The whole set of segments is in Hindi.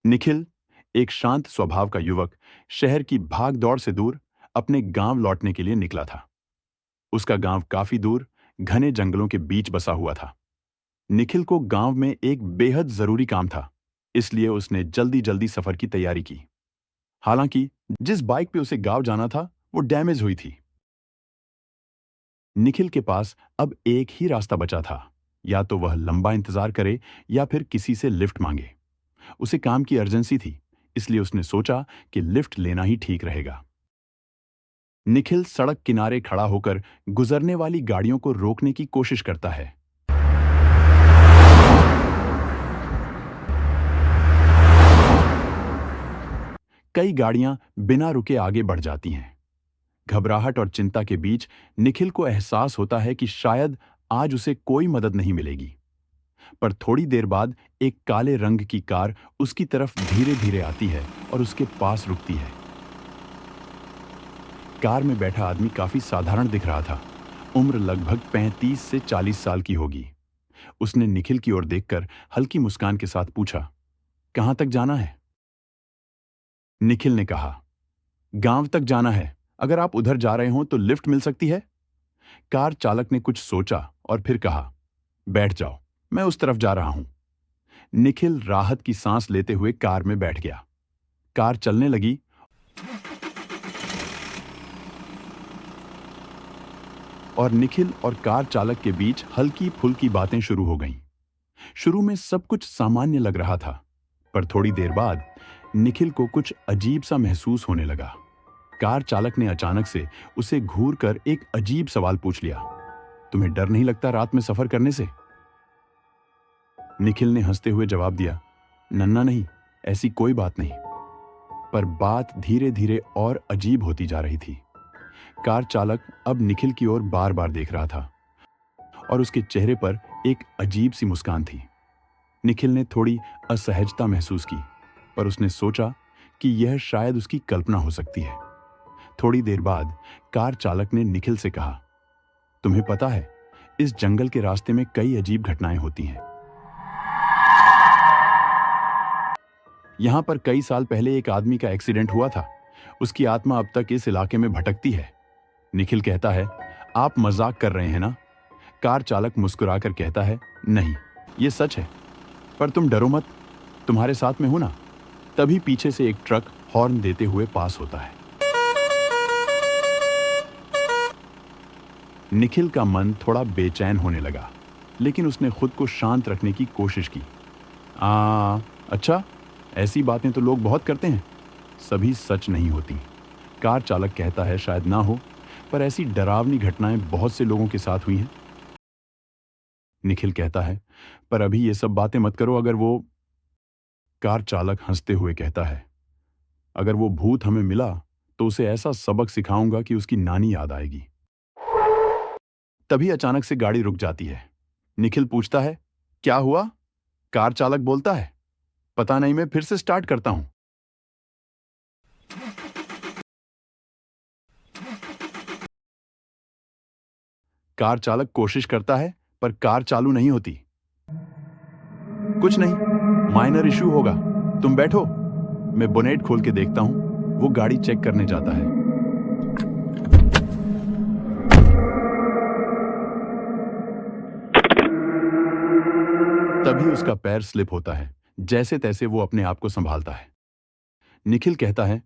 निखिल, एक शांत स्वभाव का युवक, शहर की भाग-दौड़ से दूर अपने गांव लौटने के लिए निकला था। उसका गांव काफी दूर, घने जंगलों के बीच बसा हुआ था। निखिल को गांव में एक बेहद जरूरी काम था, इसलिए उसने जल्दी-जल्दी सफर की तैयारी की। हालांकि जिस बाइक पे उसे गांव जाना था, वो डैमेज हुई थी। निखिल के पास अब एक ही रास्ता बचा था, या तो वह लंबा इंतजार करे या फिर किसी से लिफ्ट मांगे। उसे काम की अर्जेंसी थी, इसलिए उसने सोचा कि लिफ्ट लेना ही ठीक रहेगा। निखिल सड़क किनारे खड़ा होकर गुजरने वाली गाड़ियों को रोकने की कोशिश करता है। कई गाड़ियां बिना रुके आगे बढ़ जाती हैं। घबराहट और चिंता के बीच निखिल को एहसास होता है कि शायद आज उसे कोई मदद नहीं मिलेगी। पर थोड़ी देर बाद एक काले रंग की कार उसकी तरफ धीरे-धीरे आती है और उसके पास रुकती है। कार में बैठा आदमी काफी साधारण दिख रहा था। उम्र लगभग 35 से 40 साल की होगी। उसने निखिल की ओर देखकर हल्की मुस्कान के साथ पूछा, "कहां तक जाना है?" निखिल ने कहा, "गांव तक जाना है। अगर आप उधर जा रहे हो तो लिफ्ट मिल सकती है?" कार चालक ने कुछ सोचा और फिर कहा, "बैठ जाओ, मैं उस तरफ जा रहा हूं।" निखिल राहत की सांस लेते हुए कार में बैठ गया। कार चलने लगी और निखिल और कार चालक के बीच हल्की फुल्की बातें शुरू हो गईं। शुरू में सब कुछ सामान्य लग रहा था, पर थोड़ी देर बाद निखिल को कुछ अजीब सा महसूस होने लगा। कार चालक ने अचानक से उसे घूर कर एक अजीब सवाल पूछ लिया, "तुम्हें डर नहीं लगता रात में सफर करने से?" निखिल ने हंसते हुए जवाब दिया, "नन्ना नहीं, ऐसी कोई बात नहीं।" पर बात धीरे धीरे और अजीब होती जा रही थी। कार चालक अब निखिल की ओर बार बार देख रहा था और उसके चेहरे पर एक अजीब सी मुस्कान थी। निखिल ने थोड़ी असहजता महसूस की, पर उसने सोचा कि यह शायद उसकी कल्पना हो सकती है। थोड़ी देर बाद कार चालक ने निखिल से कहा, "तुम्हें पता है, इस जंगल के रास्ते में कई अजीब घटनाएं होती हैं। यहां पर कई साल पहले एक आदमी का एक्सीडेंट हुआ था। उसकी आत्मा अब तक इस इलाके में भटकती है।" निखिल कहता है, "आप मजाक कर रहे हैं ना?" कार चालक मुस्कुराकर कहता है, "नहीं, ये सच है। पर तुम डरो मत, तुम्हारे साथ में हूं ना।" तभी पीछे से एक ट्रक हॉर्न देते हुए पास होता है। निखिल का मन थोड़ा बेचैन होने लगा, लेकिन उसने खुद को शांत रखने की कोशिश की। अच्छा, ऐसी बातें तो लोग बहुत करते हैं, सभी सच नहीं होती।" कार चालक कहता है, "शायद ना हो, पर ऐसी डरावनी घटनाएं बहुत से लोगों के साथ हुई हैं।" निखिल कहता है, "पर अभी ये सब बातें मत करो। अगर वो..." कार चालक हंसते हुए कहता है, "अगर वो भूत हमें मिला तो उसे ऐसा सबक सिखाऊंगा कि उसकी नानी याद आएगी।" तभी अचानक से गाड़ी रुक जाती है। निखिल पूछता है, "क्या हुआ?" कार चालक बोलता है, "पता नहीं, मैं फिर से स्टार्ट करता हूं।" कार चालक कोशिश करता है, पर कार चालू नहीं होती। "कुछ नहीं, माइनर इशू होगा, तुम बैठो।" मैं बोनेट खोल के देखता हूं। वो गाड़ी चेक करने जाता है। तभी उसका पैर स्लिप होता है। जैसे तैसे वो अपने आप को संभालता है। निखिल कहता है,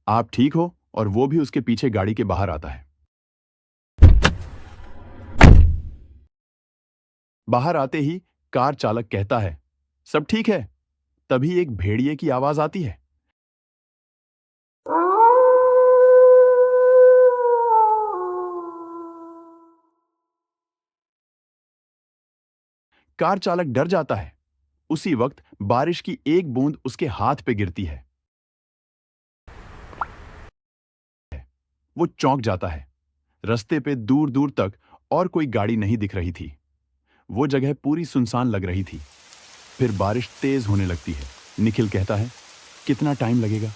"आप ठीक हो?" और वो भी उसके पीछे गाड़ी के बाहर आता है। बाहर आते ही कार चालक कहता है, "सब ठीक है।" तभी एक भेड़िए की आवाज आती है। कार चालक डर जाता है। उसी वक्त बारिश की एक बूंद उसके हाथ पे गिरती है। वो चौंक जाता है। रास्ते पे दूर दूर तक और कोई गाड़ी नहीं दिख रही थी। वो जगह पूरी सुनसान लग रही थी। फिर बारिश तेज होने लगती है। निखिल कहता है, "कितना टाइम लगेगा?"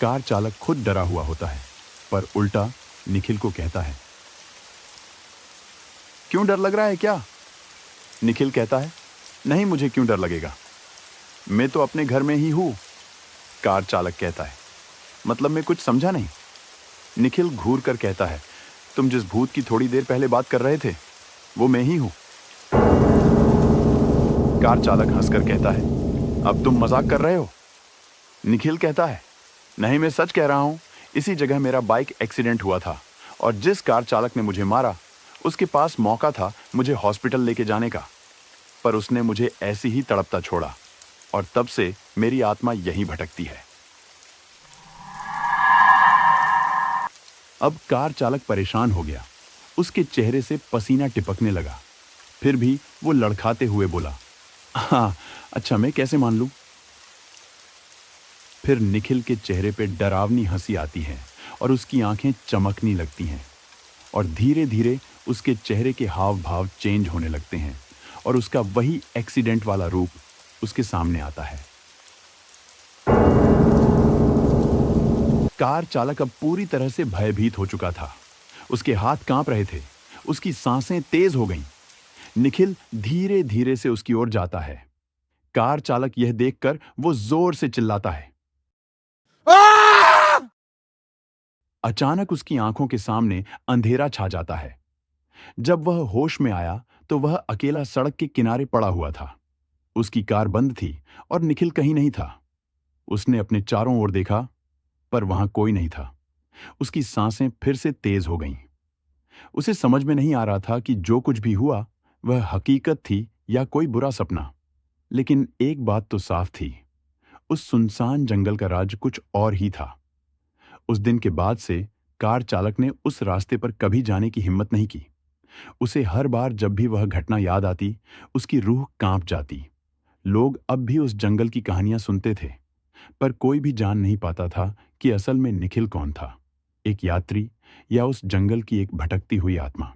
कार चालक खुद डरा हुआ होता है, पर उल्टा निखिल को कहता है, "क्यों डर लग रहा है क्या?" निखिल कहता है, "नहीं, मुझे क्यों डर लगेगा?" मैं तो अपने घर में ही हूं, कार चालक कहता है। मतलब मैं कुछ समझा नहीं। निखिल घूर कर कहता है, तुम जिस भूत की थोड़ी देर पहले बात कर रहे थे वो मैं ही हूं। कार चालक हंसकर कहता है, अब तुम मजाक कर रहे हो? निखिल कहता है, नहीं मैं सच कह रहा हूं। इसी जगह मेरा बाइक एक्सीडेंट हुआ था और जिस कार चालक ने मुझे मारा उसके पास मौका था मुझे हॉस्पिटल लेके जाने का, पर उसने मुझे ऐसी ही तड़पता छोड़ा और तब से मेरी आत्मा यहीं भटकती है। अब कार चालक परेशान हो गया। उसके चेहरे से पसीना टिपकने लगा। फिर भी वो लड़खाते हुए बोला, हाँ अच्छा मैं कैसे मान लूं? फिर निखिल के चेहरे पे डरावनी हंसी आती है और उसकी आंखें चमकने लगती हैं और धीरे धीरे उसके चेहरे के हाव भाव चेंज होने लगते हैं और उसका वही एक्सीडेंट वाला रूप उसके सामने आता है। कार चालक अब पूरी तरह से भयभीत हो चुका था। उसके हाथ कांप रहे थे, उसकी सांसें तेज हो गईं। निखिल धीरे धीरे से उसकी ओर जाता है। कार चालक यह देखकर वो जोर से चिल्लाता है। अचानक उसकी आंखों के सामने अंधेरा छा जाता है। जब वह होश में आया तो वह अकेला सड़क के किनारे पड़ा हुआ था। उसकी कार बंद थी और निखिल कहीं नहीं था। उसने अपने चारों ओर देखा पर वहां कोई नहीं था। उसकी सांसें फिर से तेज हो गईं। उसे समझ में नहीं आ रहा था कि जो कुछ भी हुआ वह हकीकत थी या कोई बुरा सपना। लेकिन एक बात तो साफ थी, उस सुनसान जंगल का राज कुछ और ही था। उस दिन के बाद से कार चालक ने उस रास्ते पर कभी जाने की हिम्मत नहीं की। उसे हर बार जब भी वह घटना याद आती उसकी रूह कांप जाती। लोग अब भी उस जंगल की कहानियां सुनते थे पर कोई भी जान नहीं पाता था कि असल में निखिल कौन था, एक यात्री या उस जंगल की एक भटकती हुई आत्मा।